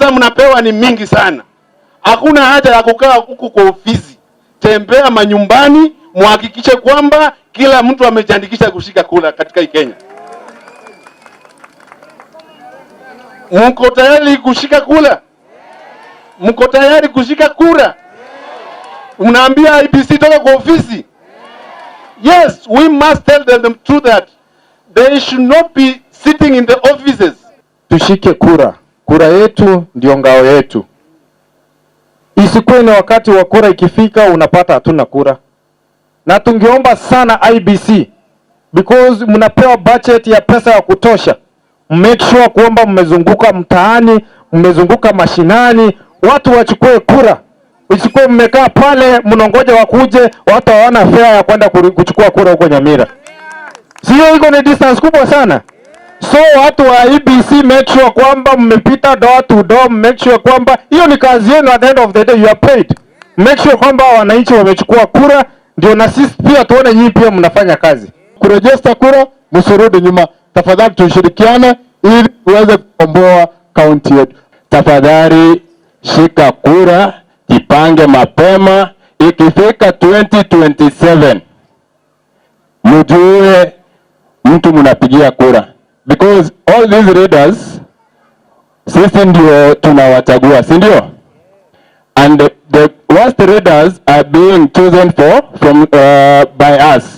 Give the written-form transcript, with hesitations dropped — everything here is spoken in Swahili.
pesa mnapewa ni mingi sana. Hakuna haja ya kukaa huku kwa ofisi. Tembea manyumbani, muhakikishe kwamba kila mtu amejiandikisha kushika kura katika Kenya. Mko tayari kushika kura? Mko tayari kushika kura? Unaambia IEBC toka kwa ofisi? Yes, we must tell them the truth that they should not be sitting in the offices. Tushike kura. Kura yetu ndio ngao yetu. Isikuwe ni wakati wa kura ikifika unapata hatuna kura. Na tungeomba sana IEBC, because mnapewa budget ya pesa ya kutosha. Make sure kwamba mmezunguka mtaani, mmezunguka mashinani, watu wachukue kura. Usikuwe mmekaa pale mnongoja wakuje, watu hawana fare ya kwenda kuchukua kura huko Nyamira. Sio, iko ni distance kubwa sana. So watu wa IEBC, make sure kwamba mmepita door to door, make sure kwamba hiyo ni kazi yenu. At the end of the day you are paid. Make sure kwamba wananchi wamechukua kura, ndio na sisi pia tuone nyinyi pia mnafanya kazi. Kurejesta kura, msurudi nyuma. Tafadhali tushirikiane ili tuweze kukomboa kaunti yetu. Tafadhali shika kura, jipange mapema. Ikifika 2027 mjue mtu mnapigia kura, because all these leaders sisi ndio tunawachagua, si ndio? And the worst leaders are being chosen by us.